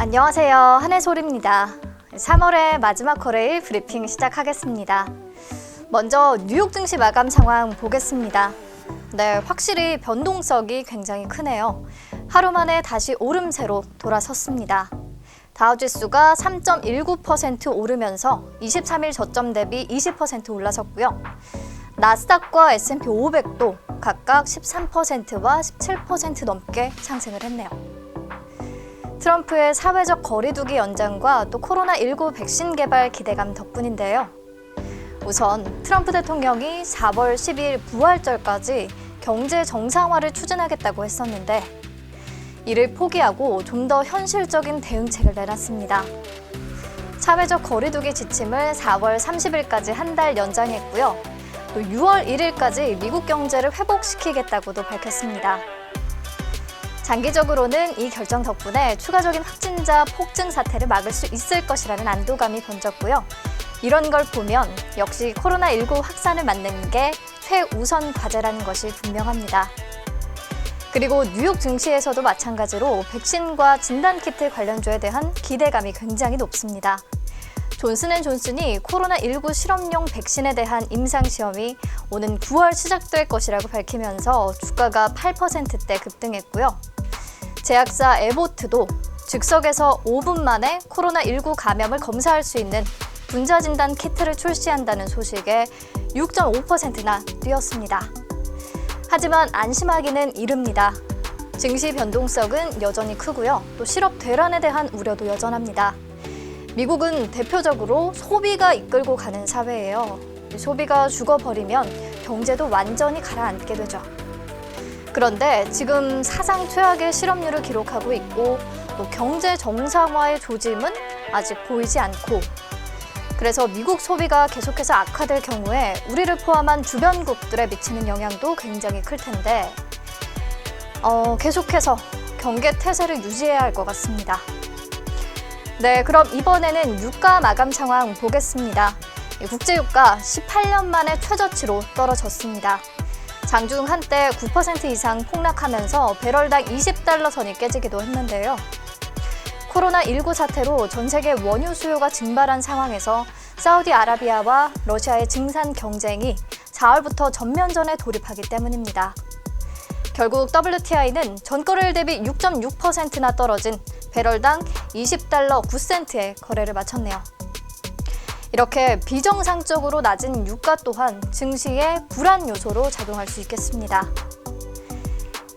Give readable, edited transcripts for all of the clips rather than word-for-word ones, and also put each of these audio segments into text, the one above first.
안녕하세요. 한혜솔입니다. 3월의 마지막 거래일 브리핑 시작하겠습니다. 먼저 뉴욕 증시 마감 상황 보겠습니다. 네, 확실히 변동성이 굉장히 크네요. 하루 만에 다시 오름세로 돌아섰습니다. 다우지수가 3.19% 오르면서 23일 저점 대비 20% 올라섰고요. 나스닥과 S&P 500도 각각 13%와 17% 넘게 상승을 했네요. 트럼프의 사회적 거리두기 연장과 또 코로나19 백신 개발 기대감 덕분인데요. 우선 트럼프 대통령이 4월 12일 부활절까지 경제 정상화를 추진하겠다고 했었는데 이를 포기하고 좀 더 현실적인 대응책을 내놨습니다. 사회적 거리두기 지침을 4월 30일까지 한 달 연장했고요. 또 6월 1일까지 미국 경제를 회복시키겠다고도 밝혔습니다. 장기적으로는 이 결정 덕분에 추가적인 확진자 폭증 사태를 막을 수 있을 것이라는 안도감이 번졌고요. 이런 걸 보면 역시 코로나19 확산을 막는 게 최우선 과제라는 것이 분명합니다. 그리고 뉴욕 증시에서도 마찬가지로 백신과 진단키트 관련주에 대한 기대감이 굉장히 높습니다. 존슨앤존슨이 코로나19 실험용 백신에 대한 임상시험이 오는 9월 시작될 것이라고 밝히면서 주가가 8%대 급등했고요. 제약사 에보트도 즉석에서 5분 만에 코로나19 감염을 검사할 수 있는 분자진단 키트를 출시한다는 소식에 6.5%나 뛰었습니다. 하지만 안심하기는 이릅니다. 증시 변동성은 여전히 크고요. 또 실업 대란에 대한 우려도 여전합니다. 미국은 대표적으로 소비가 이끌고 가는 사회예요. 소비가 죽어버리면 경제도 완전히 가라앉게 되죠. 그런데 지금 사상 최악의 실업률을 기록하고 있고 또 경제 정상화의 조짐은 아직 보이지 않고 그래서 미국 소비가 계속해서 악화될 경우에 우리를 포함한 주변국들에 미치는 영향도 굉장히 클 텐데 계속해서 경계 태세를 유지해야 할 것 같습니다. 네, 그럼 이번에는 유가 마감 상황 보겠습니다. 국제유가 18년 만에 최저치로 떨어졌습니다. 장중 한때 9% 이상 폭락하면서 배럴당 20달러 선이 깨지기도 했는데요. 코로나19 사태로 전 세계 원유 수요가 증발한 상황에서 사우디아라비아와 러시아의 증산 경쟁이 4월부터 전면전에 돌입하기 때문입니다. 결국 WTI는 전거래일 대비 6.6%나 떨어진 배럴당 20달러 9센트에 거래를 마쳤네요. 이렇게 비정상적으로 낮은 유가 또한 증시의 불안 요소로 작용할 수 있겠습니다.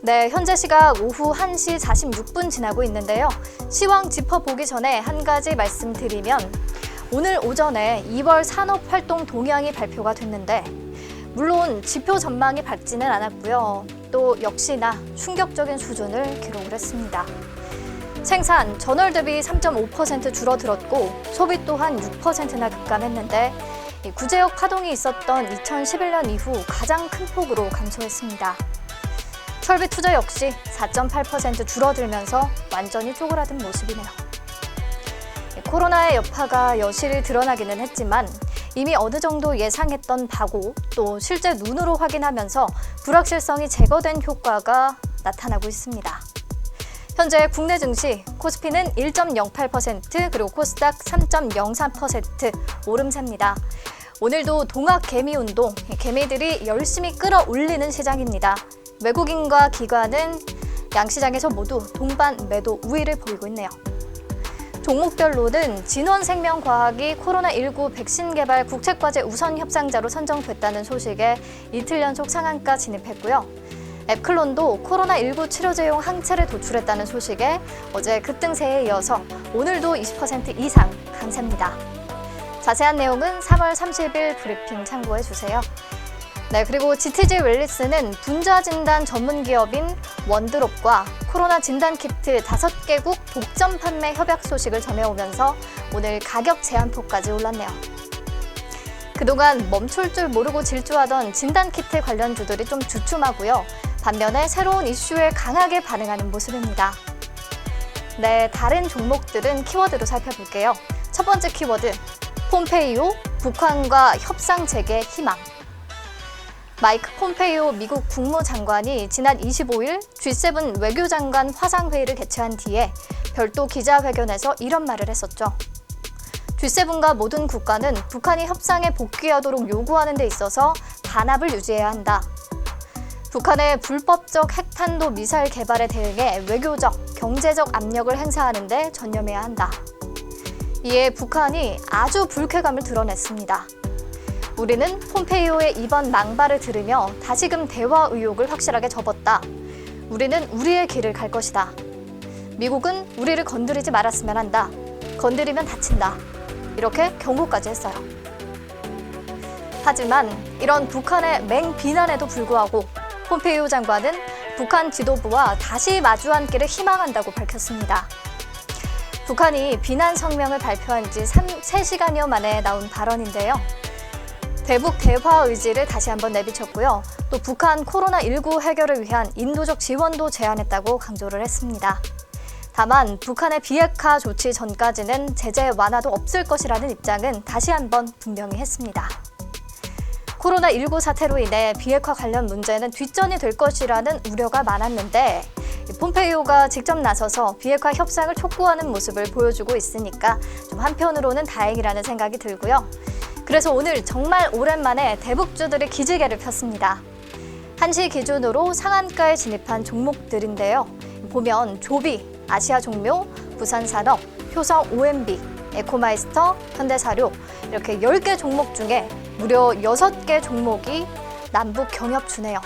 네, 현재 시각 오후 1시 46분 지나고 있는데요. 시황 짚어보기 전에 한 가지 말씀드리면 오늘 오전에 2월 산업활동 동향이 발표가 됐는데 물론 지표 전망이 밝지는 않았고요. 또 역시나 충격적인 수준을 기록을 했습니다. 생산 전월 대비 3.5% 줄어들었고 소비 또한 6%나 급감했는데 구제역 파동이 있었던 2011년 이후 가장 큰 폭으로 감소했습니다. 설비 투자 역시 4.8% 줄어들면서 완전히 쪼그라든 모습이네요. 코로나의 여파가 여실히 드러나기는 했지만 이미 어느 정도 예상했던 바고 또 실제 눈으로 확인하면서 불확실성이 제거된 효과가 나타나고 있습니다. 현재 국내 증시 코스피는 1.08% 그리고 코스닥 3.03% 오름세입니다. 오늘도 동학 개미 운동, 개미들이 열심히 끌어올리는 시장입니다. 외국인과 기관은 양시장에서 모두 동반 매도 우위를 보이고 있네요. 종목별로는 진원생명과학이 코로나19 백신 개발 국책과제 우선 협상자로 선정됐다는 소식에 이틀 연속 상한가 진입했고요. 앱클론도 코로나19 치료제용 항체를 도출했다는 소식에 어제 급등세에 이어서 오늘도 20% 이상 강세입니다. 자세한 내용은 3월 30일 브리핑 참고해주세요. 네, 그리고 GTG 웰리스는 분자 진단 전문 기업인 원드롭과 코로나 진단 키트 5개국 독점 판매 협약 소식을 전해오면서 오늘 가격 제한폭까지 올랐네요. 그동안 멈출 줄 모르고 질주하던 진단 키트 관련주들이 좀 주춤하고요. 반면에 새로운 이슈에 강하게 반응하는 모습입니다. 네, 다른 종목들은 키워드로 살펴볼게요. 첫 번째 키워드, 폼페이오, 북한과 협상 재개 희망. 마이크 폼페이오 미국 국무장관이 지난 25일 G7 외교장관 화상회의를 개최한 뒤에 별도 기자회견에서 이런 말을 했었죠. G7과 모든 국가는 북한이 협상에 복귀하도록 요구하는 데 있어서 단합을 유지해야 한다. 북한의 불법적 핵탄도 미사일 개발에 대응해 외교적, 경제적 압력을 행사하는 데 전념해야 한다. 이에 북한이 아주 불쾌감을 드러냈습니다. 우리는 폼페이오의 이번 망발을 들으며 다시금 대화 의욕을 확실하게 접었다. 우리는 우리의 길을 갈 것이다. 미국은 우리를 건드리지 말았으면 한다. 건드리면 다친다. 이렇게 경고까지 했어요. 하지만 이런 북한의 맹비난에도 불구하고 폼페이오 장관은 북한 지도부와 다시 마주 앉기를 희망한다고 밝혔습니다. 북한이 비난 성명을 발표한 지 3시간여 만에 나온 발언인데요. 대북 대화 의지를 다시 한번 내비쳤고요. 또 북한 코로나19 해결을 위한 인도적 지원도 제안했다고 강조를 했습니다. 다만 북한의 비핵화 조치 전까지는 제재 완화도 없을 것이라는 입장은 다시 한번 분명히 했습니다. 코로나19 사태로 인해 비핵화 관련 문제는 뒷전이 될 것이라는 우려가 많았는데 폼페이오가 직접 나서서 비핵화 협상을 촉구하는 모습을 보여주고 있으니까 좀 한편으로는 다행이라는 생각이 들고요. 그래서 오늘 정말 오랜만에 대북주들이 기지개를 폈습니다. 1시 기준으로 상한가에 진입한 종목들인데요. 보면 조비, 아시아종묘, 부산산업, 효성 OMB, 에코마이스터, 현대사료 이렇게 10개 종목 중에 무려 6개 종목이 남북 경협 주네요.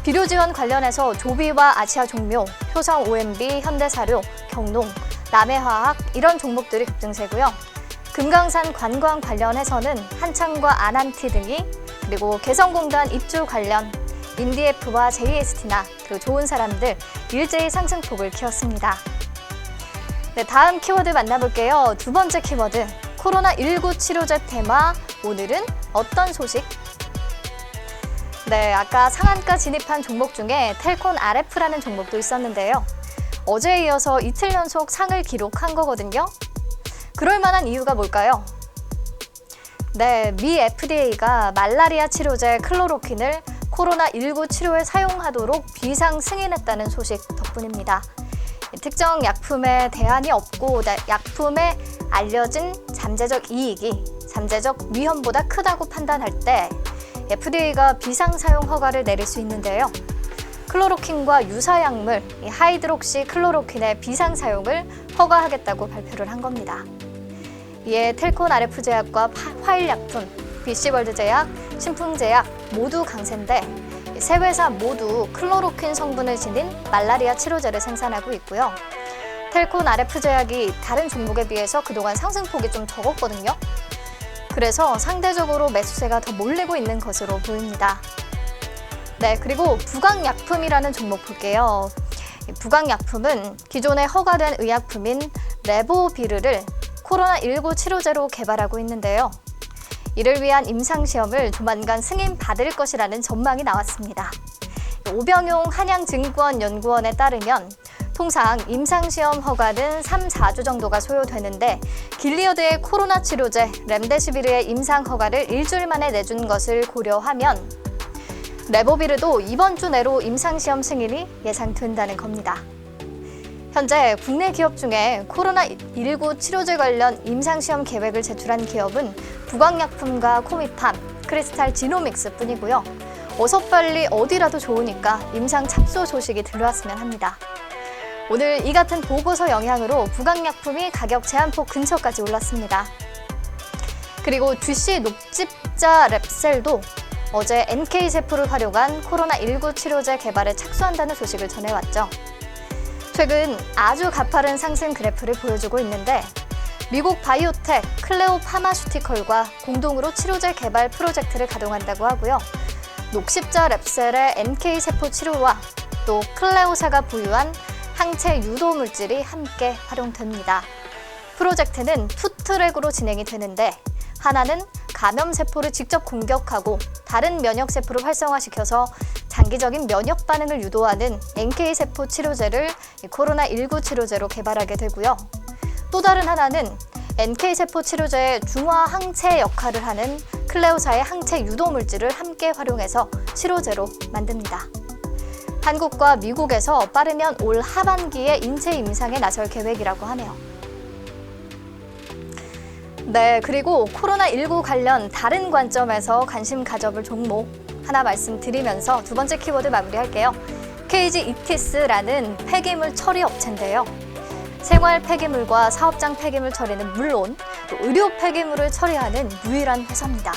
비료 지원 관련해서 조비와 아시아종묘, 효성 OMB, 현대사료, 경농, 남해화학 이런 종목들이 급등세고요. 금강산 관광 관련해서는 한창과 아난티 등이 그리고 개성공단 입주 관련 인디에프와 JST나 그리고 좋은 사람들 일제히 상승폭을 키웠습니다. 네, 다음 키워드 만나볼게요. 두 번째 키워드, 코로나19 치료제 테마, 오늘은 어떤 소식? 네, 아까 상한가 진입한 종목 중에 텔콘 RF라는 종목도 있었는데요. 어제에 이어서 이틀 연속 상을 기록한 거거든요. 그럴 만한 이유가 뭘까요? 네, 미 FDA가 말라리아 치료제 클로로킨을 코로나19 치료에 사용하도록 비상 승인했다는 소식 덕분입니다. 특정 약품에 대안이 없고 약품에 알려진 잠재적 이익이 잠재적 위험보다 크다고 판단할 때 FDA가 비상 사용 허가를 내릴 수 있는데요. 클로로킨과 유사 약물 하이드록시 클로로킨의 비상 사용을 허가하겠다고 발표를 한 겁니다. 이에 텔콘 RF제약과 화일약품, BC월드제약, 신풍제약 모두 강세인데 세 회사 모두 클로로킨 성분을 지닌 말라리아 치료제를 생산하고 있고요. 텔콘 RF제약이 다른 종목에 비해서 그동안 상승폭이 좀 적었거든요. 그래서 상대적으로 매수세가 더 몰리고 있는 것으로 보입니다. 네, 그리고 부강약품이라는 종목 볼게요. 부강약품은 기존에 허가된 의약품인 레보비르를 코로나19 치료제로 개발하고 있는데요. 이를 위한 임상시험을 조만간 승인받을 것이라는 전망이 나왔습니다. 오병용 한양증권연구원에 따르면 통상 임상시험 허가는 3-4주 정도가 소요되는데 길리어드의 코로나 치료제 렘데시비르의 임상 허가를 일주일 만에 내준 것을 고려하면 레보비르도 이번 주 내로 임상시험 승인이 예상된다는 겁니다. 현재 국내 기업 중에 코로나19 치료제 관련 임상시험 계획을 제출한 기업은 부강약품과 코미팜, 크리스탈 지노믹스 뿐이고요. 어서 빨리 어디라도 좋으니까 임상 착수 소식이 들려왔으면 합니다. 오늘 이 같은 보고서 영향으로 부강약품이 가격 제한폭 근처까지 올랐습니다. 그리고 GC 녹집자 랩셀도 어제 NK세포를 활용한 코로나19 치료제 개발에 착수한다는 소식을 전해왔죠. 최근 아주 가파른 상승 그래프를 보여주고 있는데 미국 바이오텍 클레오 파마슈티컬과 공동으로 치료제 개발 프로젝트를 가동한다고 하고요. 녹십자 랩셀의 NK세포 치료와 또 클레오사가 보유한 항체 유도 물질이 함께 활용됩니다. 프로젝트는 투 트랙으로 진행이 되는데 하나는 감염세포를 직접 공격하고 다른 면역세포를 활성화시켜서 장기적인 면역 반응을 유도하는 NK세포 치료제를 코로나19 치료제로 개발하게 되고요. 또 다른 하나는 NK세포 치료제의 중화 항체 역할을 하는 클레오사의 항체 유도 물질을 함께 활용해서 치료제로 만듭니다. 한국과 미국에서 빠르면 올 하반기에 인체 임상에 나설 계획이라고 하네요. 네, 그리고 코로나19 관련 다른 관점에서 관심 가져볼 종목 하나 말씀드리면서 두 번째 키워드 마무리할게요. KG 이티스라는 폐기물 처리 업체인데요. 생활 폐기물과 사업장 폐기물 처리는 물론 또 의료 폐기물을 처리하는 유일한 회사입니다.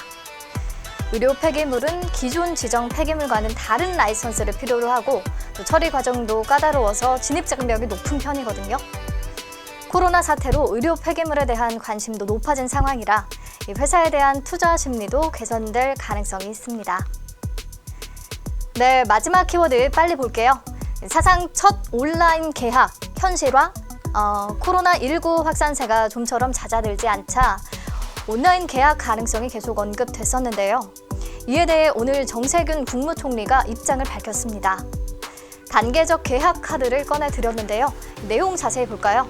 의료 폐기물은 기존 지정 폐기물과는 다른 라이선스를 필요로 하고 또 처리 과정도 까다로워서 진입 장벽이 높은 편이거든요. 코로나 사태로 의료 폐기물에 대한 관심도 높아진 상황이라 이 회사에 대한 투자 심리도 개선될 가능성이 있습니다. 네, 마지막 키워드 빨리 볼게요. 사상 첫 온라인 개학 현실화. 코로나19 확산세가 좀처럼 잦아들지 않자 온라인 개학 가능성이 계속 언급됐었는데요. 이에 대해 오늘 정세균 국무총리가 입장을 밝혔습니다. 단계적 개학 카드를 꺼내드렸는데요. 내용 자세히 볼까요?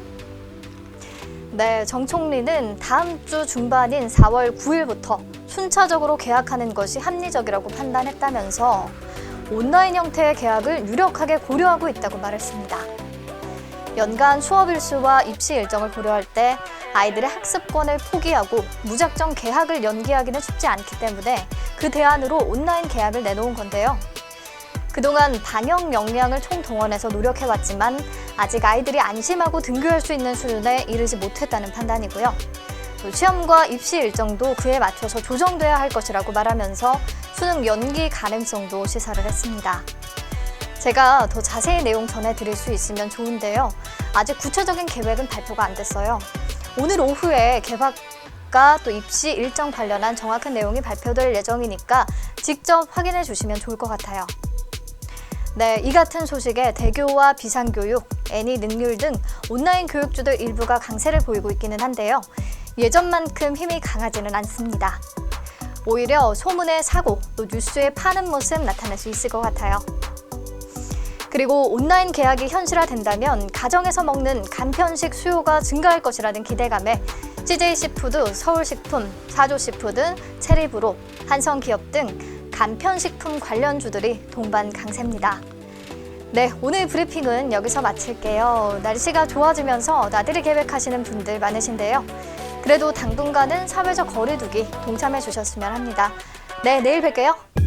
네, 정 총리는 다음 주 중반인 4월 9일부터 순차적으로 개학하는 것이 합리적이라고 판단했다면서 온라인 형태의 개학을 유력하게 고려하고 있다고 말했습니다. 연간 수업 일수와 입시 일정을 고려할 때 아이들의 학습권을 포기하고 무작정 개학을 연기하기는 쉽지 않기 때문에 그 대안으로 온라인 개학을 내놓은 건데요. 그동안 방역 역량을 총동원해서 노력해왔지만 아직 아이들이 안심하고 등교할 수 있는 수준에 이르지 못했다는 판단이고요. 또 시험과 입시 일정도 그에 맞춰서 조정돼야 할 것이라고 말하면서 수능 연기 가능성도 시사를 했습니다. 제가 더 자세히 내용 전해드릴 수 있으면 좋은데요. 아직 구체적인 계획은 발표가 안 됐어요. 오늘 오후에 개학과 또 입시 일정 관련한 정확한 내용이 발표될 예정이니까 직접 확인해 주시면 좋을 것 같아요. 네, 이 같은 소식에 대교와 비상교육, 애니 능률 등 온라인 교육주들 일부가 강세를 보이고 있기는 한데요. 예전만큼 힘이 강하지는 않습니다. 오히려 소문의 사고, 또 뉴스에 파는 모습 나타날 수 있을 것 같아요. 그리고 온라인 개학이 현실화된다면 가정에서 먹는 간편식 수요가 증가할 것이라는 기대감에 CJ시푸드, 서울식품, 사조시푸드, 체리브로, 한성기업 등 간편식품 관련주들이 동반 강세입니다. 네, 오늘 브리핑은 여기서 마칠게요. 날씨가 좋아지면서 나들이 계획하시는 분들 많으신데요. 그래도 당분간은 사회적 거리두기 동참해 주셨으면 합니다. 네, 내일 뵐게요.